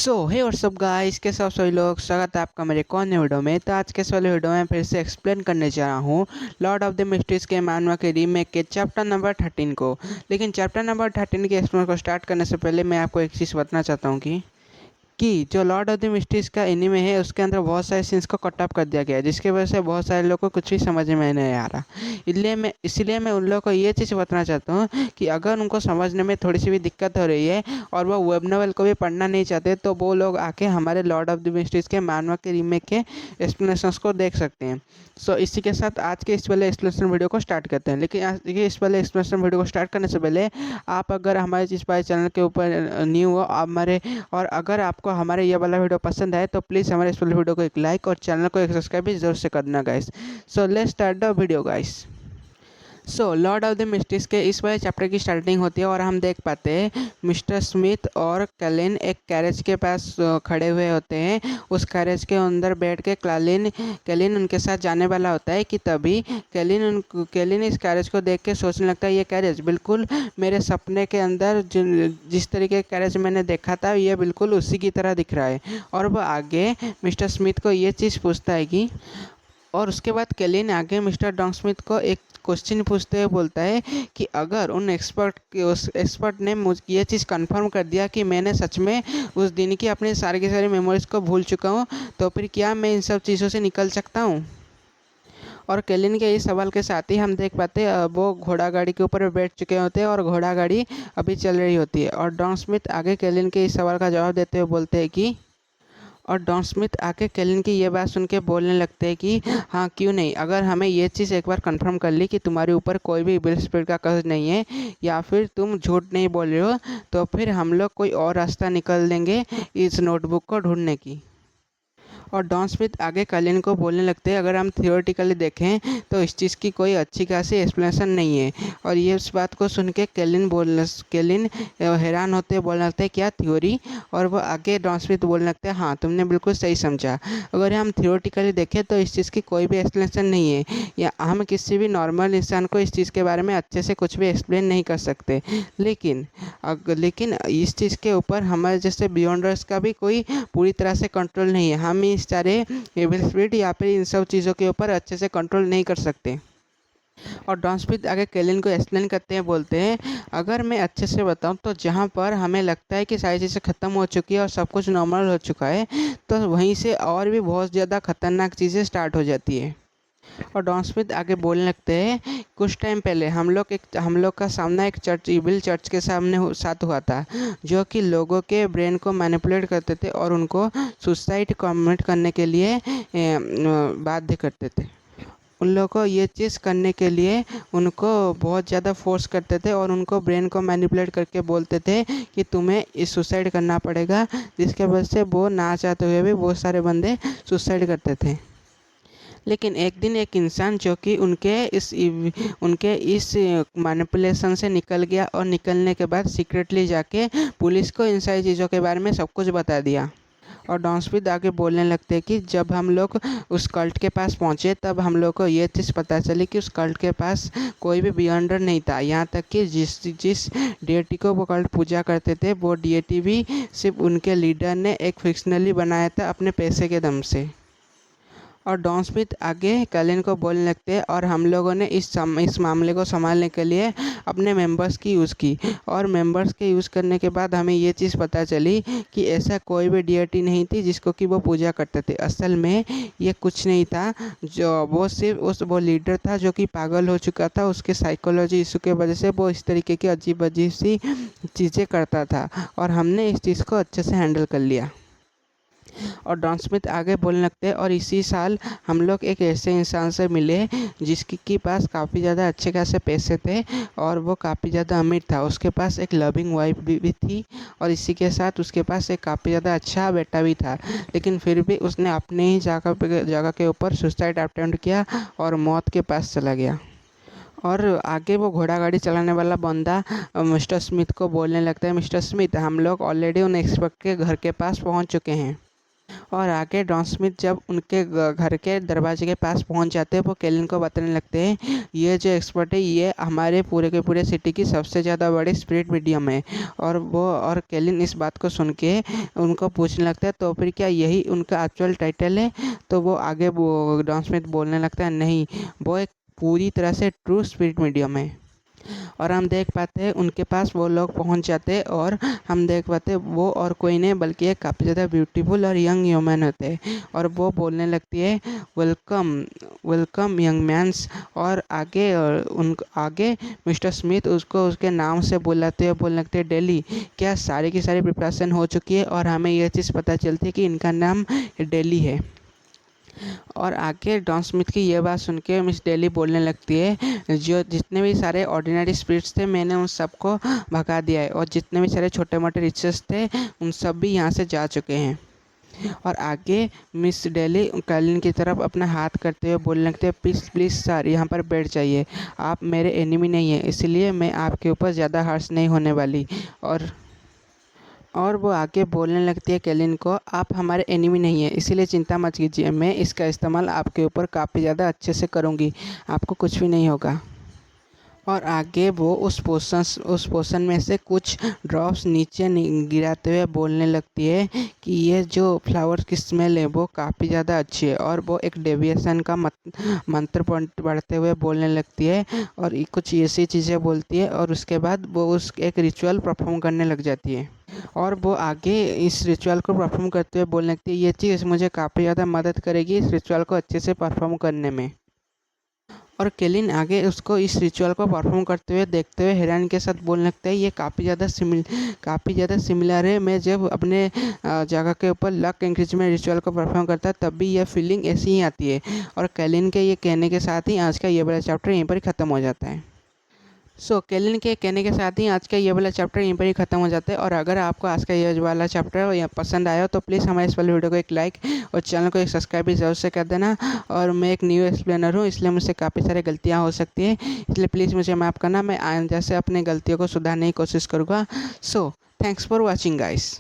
सो हे WhatsApp guys, कैसे हो सभी लोग। स्वागत है आपका मेरे एक और नए वीडियो में। तो आज के इस वाले वीडियो में फिर से एक्सप्लेन करने जा रहा हूँ लॉर्ड ऑफ द मिस्ट्रीज के मानवा के रीमेक के चैप्टर नंबर 13 को। लेकिन चैप्टर नंबर 13 के एक्सप्लेन को स्टार्ट करने से पहले मैं आपको एक चीज़ बताना चाहता हूँ कि जो लॉर्ड ऑफ द मिस्ट्रीज का एनीमे है उसके अंदर बहुत सारे सीन्स को कट ऑफ कर दिया गया है, जिसकी वजह से बहुत सारे लोगों को कुछ भी समझ में नहीं आ रहा। इसलिए मैं उन लोगों को ये चीज़ बताना चाहता हूँ कि अगर उनको समझने में थोड़ी सी भी दिक्कत हो रही है और वो वेब नॉवल को भी पढ़ना नहीं चाहते, तो वो लोग आके हमारे लॉर्ड ऑफ द मिस्ट्रीज के मानवा के रीमेक के एक्सप्लेनेशंस को देख सकते हैं। सो इसी के साथ आज के इस वाले एक्सप्लेनेशन वीडियो को स्टार्ट करते हैं। लेकिन आज के इस वाले एक्सप्लेनेशन वीडियो को स्टार्ट करने से पहले आप अगर हमारे इस वाले चैनल के ऊपर न्यू हो हमारे, और अगर आपको हमारे ये वाला वीडियो पसंद आए तो प्लीज़ हमारे इस वाले वीडियो को एक लाइक और चैनल को एक सब्सक्राइब भी जरूर से कर देना guys. So let's start the video guys. Lord of the mysteries के इस वाले चैप्टर की स्टार्टिंग होती है और हम देख पाते हैं मिस्टर स्मिथ और कैलिन एक कैरेज के पास खड़े हुए होते हैं। उस कैरेज के अंदर बैठ के कैलिन उनके साथ जाने वाला होता है कि तभी कैलिन इस कैरेज को देख के सोचने लगता है ये कैरेज बिल्कुल मेरे सपने के अंदर जिस तरीके का कैरेज मैंने देखा था ये बिल्कुल उसी की तरह दिख रहा है। और वो आगे मिस्टर स्मिथ को ये चीज़ पूछता है कि, और उसके बाद कैलिन आगे मिस्टर डॉन स्मिथ को एक क्वेश्चन पूछते हुए बोलता है कि अगर उस एक्सपर्ट ने मुझे ये चीज़ कंफर्म कर दिया कि मैंने सच में उस दिन की अपनी सारी की सारी मेमोरीज को भूल चुका हूँ, तो फिर क्या मैं इन सब चीज़ों से निकल सकता हूँ। और कैलिन के इस सवाल के साथ ही हम देख पाते हैं वो घोड़ा गाड़ी के ऊपर बैठ चुके होते हैं और घोड़ा गाड़ी अभी चल रही होती है। और डॉन स्मिथ आगे कैलिन के इस सवाल का जवाब देते हुए बोलते हैं कि, और डॉन स्मिथ आके कैलिन की ये बात सुन के बोलने लगते हैं कि हाँ क्यों नहीं, अगर हमें ये चीज़ एक बार कंफर्म कर ली कि तुम्हारे ऊपर कोई भी इविल स्पिरिट का कर्ज नहीं है या फिर तुम झूठ नहीं बोल रहे हो, तो फिर हम लोग कोई और रास्ता निकल देंगे इस नोटबुक को ढूंढने की। और डॉन स्मिथ आगे कैलिन को बोलने लगते हैं अगर हम थियोरेटिकली देखें तो इस चीज़ की कोई अच्छी खासी एक्सप्लेनेशन नहीं है। और ये इस बात को सुन के कैलिन हैरान होते बोलने लगते हैं क्या थ्योरी। और वो आगे डॉन स्मिथ बोलने लगते हैं हाँ तुमने बिल्कुल सही समझा, अगर हम थियोरेटिकली देखें तो इस चीज़ की कोई भी एक्सप्लेनेशन नहीं है, या हम किसी भी नॉर्मल इंसान को इस चीज़ के बारे में अच्छे से कुछ भी एक्सप्लेन नहीं कर सकते। लेकिन इस चीज़ के ऊपर हमारे जैसे बियॉन्डर्स का भी कोई पूरी तरह से कंट्रोल नहीं है। हम इस सारे एविल स्पिरिट या फिर इन सब चीज़ों के ऊपर अच्छे से कंट्रोल नहीं कर सकते। और डॉन स्मिथ आगे कैलिन को एक्सप्लेन करते हैं, बोलते हैं अगर मैं अच्छे से बताऊं तो जहां पर हमें लगता है कि सारी चीज़ें ख़त्म हो चुकी है और सब कुछ नॉर्मल हो चुका है, तो वहीं से और भी बहुत ज़्यादा खतरनाक चीज़ें स्टार्ट हो जाती है। और डॉन स्मिथ आगे बोलने लगते हैं कुछ टाइम पहले हम लोग का सामना एक इविल चर्च के साथ हुआ था, जो कि लोगों के ब्रेन को मैनिपुलेट करते थे और उनको सुसाइड कमिट करने के लिए बाध्य करते थे। उन लोगों को ये चीज़ करने के लिए उनको बहुत ज़्यादा फोर्स करते थे और उनको ब्रेन को मैनिपुलेट करके बोलते थे कि तुम्हें इस सुसाइड करना पड़ेगा, जिसके वजह से वो ना चाहते हुए भी बहुत सारे बंदे सुसाइड करते थे। लेकिन एक दिन एक इंसान जो कि उनके इस मैनिपुलेशन से निकल गया और निकलने के बाद सीक्रेटली जाके पुलिस को इन सारी चीज़ों के बारे में सब कुछ बता दिया। और डॉन स्मिथ आगे बोलने लगते हैं कि जब हम लोग उस कल्ट के पास पहुंचे तब हम लोग को ये चीज़ पता चली कि उस कल्ट के पास कोई भी बियॉन्डर नहीं था, यहाँ तक कि जिस डीएटी को वो कल्ट पूजा करते थे वो डीएटी भी सिर्फ उनके लीडर ने एक फिक्शनली बनाया था अपने पैसे के दम से। और डॉन स्मिथ आगे कैलिन को बोलने लगते हैं और हम लोगों ने इस मामले को संभालने के लिए अपने मेंबर्स की यूज़ की, और मेंबर्स के यूज़ करने के बाद हमें ये चीज़ पता चली कि ऐसा कोई भी डीएटी नहीं थी जिसको कि वो पूजा करते थे। असल में ये कुछ नहीं था, जो वो सिर्फ वो लीडर था जो कि पागल हो चुका था, उसके साइकोलॉजी इशू के वजह से वो इस तरीके की अजीब अजीब सी चीज़ें करता था और हमने इस चीज़ को अच्छे से हैंडल कर लिया। और डॉन स्मिथ आगे बोलने लगते हैं और इसी साल हम लोग एक ऐसे इंसान से मिले जिसके के पास काफ़ी ज़्यादा अच्छे खासे पैसे थे और वो काफ़ी ज़्यादा अमीर था। उसके पास एक लविंग वाइफ भी थी और इसी के साथ उसके पास एक काफ़ी ज़्यादा अच्छा बेटा भी था, लेकिन फिर भी उसने अपने ही जगह के ऊपर सुसाइड अटेम्प्ट किया और मौत के पास चला गया। और आगे वो घोड़ा गाड़ी चलाने वाला बंदा मिस्टर स्मिथ को बोलने लगता है मिस्टर स्मिथ हम लोग ऑलरेडी उन एक्सपर्ट के घर के पास पहुंच चुके हैं। और आगे डॉन स्मिथ जब उनके घर के दरवाजे के पास पहुंच जाते हैं, वो केलिन को बताने लगते हैं ये जो एक्सपर्ट है ये हमारे पूरे के पूरे सिटी की सबसे ज़्यादा बड़ी स्पिरिट मीडियम है। और केलिन इस बात को सुन के उनको पूछने लगता है तो फिर क्या यही उनका एक्चुअल टाइटल है। तो वो आगे वो डॉन स्मिथ बोलने लगता है नहीं, वो एक पूरी तरह से ट्रू स्पिरिट मीडियम है। और हम देख पाते हैं उनके पास वो लोग पहुंच जाते हैं और हम देख पाते हैं वो और कोई नहीं बल्कि एक काफ़ी ज़्यादा ब्यूटीफुल और यंग ह्यूमन होते हैं। और वो बोलने लगती है वेलकम वेलकम यंग मैंस। और आगे मिस्टर स्मिथ उसको उसके नाम से बुलाते हुए बोलने लगते हैं डेली। क्या सारी की सारी प्रिपरेशन हो चुकी है और हमें यह चीज़ पता चलती है कि इनका नाम डेली है। और आगे डॉन स्मिथ की यह बात सुन के मिस डेली बोलने लगती है जो जितने भी सारे ऑर्डिनरी स्पिरिट्स थे मैंने उन सबको भगा दिया है और जितने भी सारे छोटे मोटे रिचर्स थे उन सब भी यहाँ से जा चुके हैं। और आगे मिस डेली कैलिन की तरफ अपना हाथ करते हुए बोलने लगते हैं प्लीज़ प्लीज़ सर यहाँ पर बैठ जाइए, आप मेरे एनिमी नहीं हैं इसलिए मैं आपके ऊपर ज़्यादा हर्ष नहीं होने वाली। और वो आगे बोलने लगती है केलिन को आप हमारे एनिमी नहीं है इसीलिए चिंता मत कीजिए, मैं इसका इस्तेमाल आपके ऊपर काफ़ी ज़्यादा अच्छे से करूँगी, आपको कुछ भी नहीं होगा। और आगे वो उस पोशन में से कुछ ड्रॉप्स नीचे गिराते हुए बोलने लगती है कि ये जो फ्लावर्स की स्मेल है वो काफ़ी ज़्यादा अच्छी है। और वो एक डेविएशन का मंत्र पढ़ते हुए बोलने लगती है और कुछ ऐसी चीज़ें बोलती है और उसके बाद वो उस एक रिचुअल परफॉर्म करने लग जाती है। और वो आगे इस रिचुअल को परफॉर्म करते हुए बोलने लगती है ये चीज़ मुझे काफ़ी ज़्यादा मदद करेगी इस रिचुअल को अच्छे से परफॉर्म करने में। और केलिन आगे उसको इस रिचुअल को परफॉर्म करते हुए देखते हुए हैरान के साथ बोलने लगता है ये काफ़ी ज़्यादा सिमिलर है, मैं जब अपने जगह के ऊपर लक इंक्रीजमेंट रिचुअल को परफॉर्म करता है तब भी यह फीलिंग ऐसी ही आती है। और केलिन के ये कहने के साथ ही आज का ये वाला चैप्टर यहीं पर ही ख़त्म हो जाता है। केलिन के कहने के साथ ही आज का ये वाला चैप्टर यहीं पर ही ख़त्म हो जाता है। और अगर आपको आज का ये वाला चैप्टर या पसंद आया हो तो प्लीज़ हमारे इस वाले वीडियो को एक लाइक और चैनल को एक सब्सक्राइब भी ज़रूर से कर देना। और मैं एक न्यू एक्सप्लेनर हूँ इसलिए मुझसे काफ़ी सारी गलतियाँ हो सकती हैं, इसलिए प्लीज़ मुझे माफ़ करना, मैं आइंदा से अपनी गलतियों को सुधारने की कोशिश करूँगा। Thanks for watching guys.